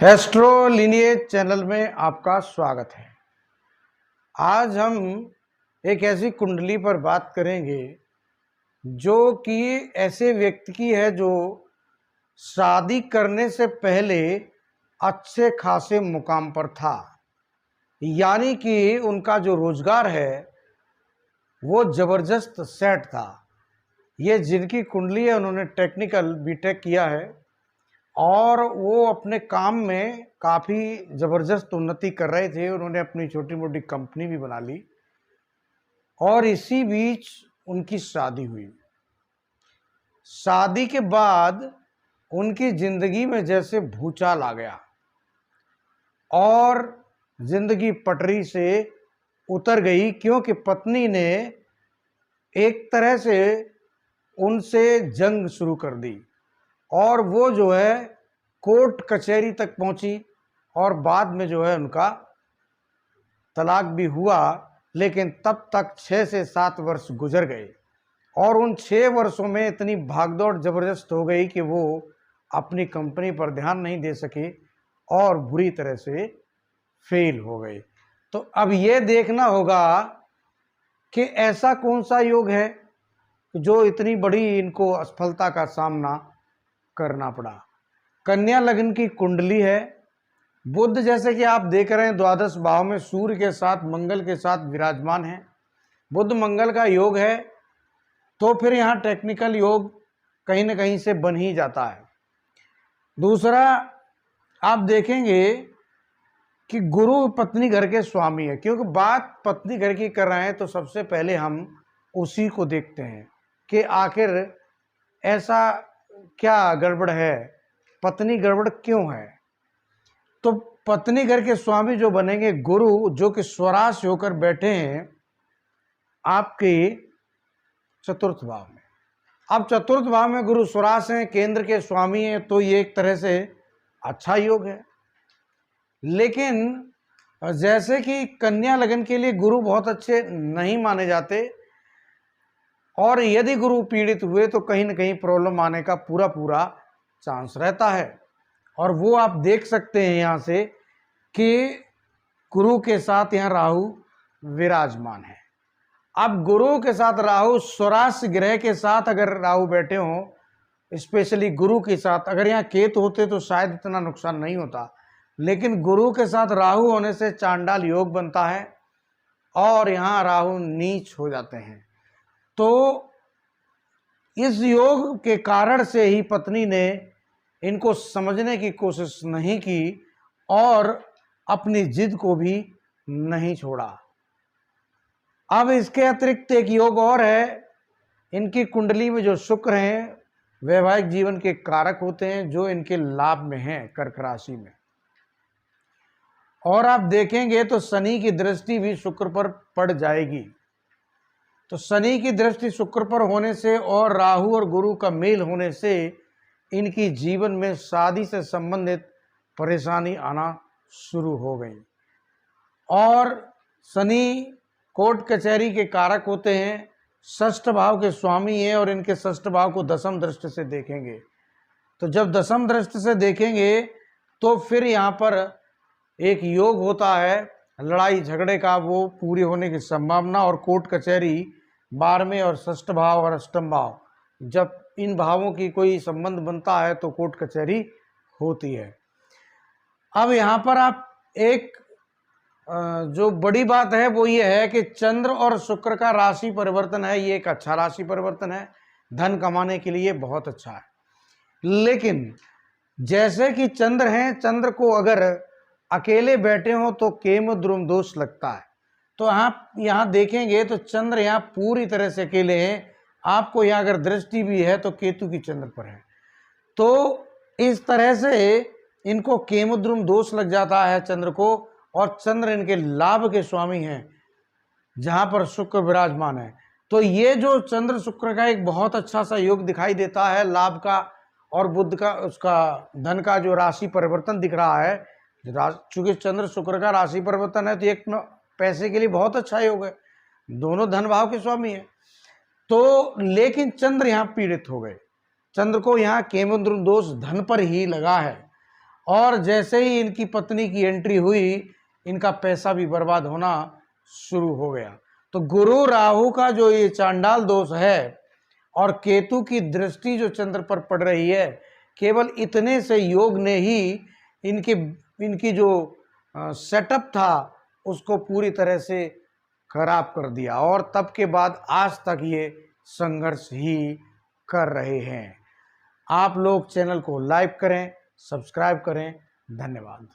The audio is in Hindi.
एस्ट्रो लिनिएज चैनल में आपका स्वागत है। आज हम एक ऐसी कुंडली पर बात करेंगे जो कि ऐसे व्यक्ति की है जो शादी करने से पहले अच्छे खासे मुकाम पर था, यानी कि उनका जो रोजगार है वो जबरदस्त सेट था। ये जिनकी कुंडली है उन्होंने टेक्निकल बीटेक किया है और वो अपने काम में काफ़ी ज़बरदस्त उन्नति कर रहे थे। उन्होंने अपनी छोटी मोटी कंपनी भी बना ली और इसी बीच उनकी शादी हुई। शादी के बाद उनकी ज़िंदगी में जैसे भूचाल आ गया और ज़िंदगी पटरी से उतर गई, क्योंकि पत्नी ने एक तरह से उनसे जंग शुरू कर दी और वो जो है कोर्ट कचहरी तक पहुंची और बाद में जो है उनका तलाक भी हुआ। लेकिन तब तक 6 से 7 वर्ष गुजर गए और उन 6 वर्षों में इतनी भागदौड़ जबरदस्त हो गई कि वो अपनी कंपनी पर ध्यान नहीं दे सके और बुरी तरह से फेल हो गए। तो अब ये देखना होगा कि ऐसा कौन सा योग है जो इतनी बड़ी इनको असफलता का सामना करना पड़ा। कन्या लग्न की कुंडली है। बुध जैसे कि आप देख रहे हैं द्वादश भाव में सूर्य के साथ मंगल के साथ विराजमान है। बुध मंगल का योग है, तो फिर यहाँ टेक्निकल योग कहीं ना कहीं से बन ही जाता है। दूसरा आप देखेंगे कि गुरु पत्नी घर के स्वामी है। क्योंकि बात पत्नी घर की कर रहे हैं तो सबसे पहले हम उसी को देखते हैं कि आखिर ऐसा क्या गड़बड़ है, पत्नी गड़बड़ क्यों है। तो पत्नी घर के स्वामी जो बनेंगे गुरु, जो कि स्वराश होकर बैठे हैं आपके चतुर्थ भाव में। अब चतुर्थ भाव में गुरु स्वराश हैं, केंद्र के स्वामी हैं, तो ये एक तरह से अच्छा योग है। लेकिन जैसे कि कन्या लगन के लिए गुरु बहुत अच्छे नहीं माने जाते और यदि गुरु पीड़ित हुए तो कहीं ना कहीं प्रॉब्लम आने का पूरा चांस रहता है। और वो आप देख सकते हैं यहाँ से कि गुरु के साथ यहाँ राहु विराजमान है। अब गुरु के साथ राहु, स्वराश ग्रह के साथ अगर राहु बैठे हों, स्पेशली गुरु के साथ, अगर यहाँ केतु होते तो शायद इतना नुकसान नहीं होता, लेकिन गुरु के साथ राहु होने से चांडाल योग बनता है और यहाँ राहु नीच हो जाते हैं। तो इस योग के कारण से ही पत्नी ने इनको समझने की कोशिश नहीं की और अपनी जिद को भी नहीं छोड़ा। अब इसके अतिरिक्त एक योग और है। इनकी कुंडली में जो शुक्र हैं वैवाहिक जीवन के कारक होते हैं, जो इनके लाभ में हैं कर्क राशि में। और आप देखेंगे तो शनि की दृष्टि भी शुक्र पर पड़ जाएगी। तो शनि की दृष्टि शुक्र पर होने से और राहु और गुरु का मेल होने से इनकी जीवन में शादी से संबंधित परेशानी आना शुरू हो गई। और शनि कोर्ट कचहरी के कारक होते हैं, षष्ठ भाव के स्वामी हैं और इनके षष्ठ भाव को दशम दृष्टि से देखेंगे। तो जब दशम दृष्टि से देखेंगे तो फिर यहाँ पर एक योग होता है लड़ाई झगड़े का, वो पूरी होने की संभावना। और कोर्ट कचहरी 12वें और षष्ठ भाव और अष्टम भाव, जब इन भावों की कोई संबंध बनता है तो कोर्ट कचहरी होती है। अब यहाँ पर आप एक जो बड़ी बात है वो ये है कि चंद्र और शुक्र का राशि परिवर्तन है। ये एक अच्छा राशि परिवर्तन है, धन कमाने के लिए बहुत अच्छा है। लेकिन जैसे कि चंद्र हैं, चंद्र को अगर अकेले बैठे हो तो केम द्रुम दोष लगता है। तो आप यहाँ देखेंगे तो चंद्र यहाँ पूरी तरह से अकेले हैं। आपको यहाँ अगर दृष्टि भी है तो केतु की चंद्र पर है, तो इस तरह से इनको केमुद्रुम दोष लग जाता है चंद्र को। और चंद्र इनके लाभ के स्वामी हैं जहाँ पर शुक्र विराजमान है। तो ये जो चंद्र शुक्र का एक बहुत अच्छा सा योग दिखाई देता है लाभ का, और बुध का उसका धन का जो राशि परिवर्तन दिख रहा है। चूंकि चंद्र शुक्र का राशि परिवर्तन है तो एक पैसे के लिए बहुत अच्छा योग है, दोनों धन भाव के स्वामी है। तो लेकिन चंद्र यहाँ पीड़ित हो गए, चंद्र को यहाँ केमुद्रुम दोष धन पर ही लगा है और जैसे ही इनकी पत्नी की एंट्री हुई, इनका पैसा भी बर्बाद होना शुरू हो गया। तो गुरु राहु का जो ये चांडाल दोष है और केतु की दृष्टि जो चंद्र पर पड़ रही है, केवल इतने से योग ने ही इनकी जो सेटअप था उसको पूरी तरह से खराब कर दिया, और तब के बाद आज तक ये संघर्ष ही कर रहे हैं। आप लोग चैनल को लाइक करें, सब्सक्राइब करें। धन्यवाद।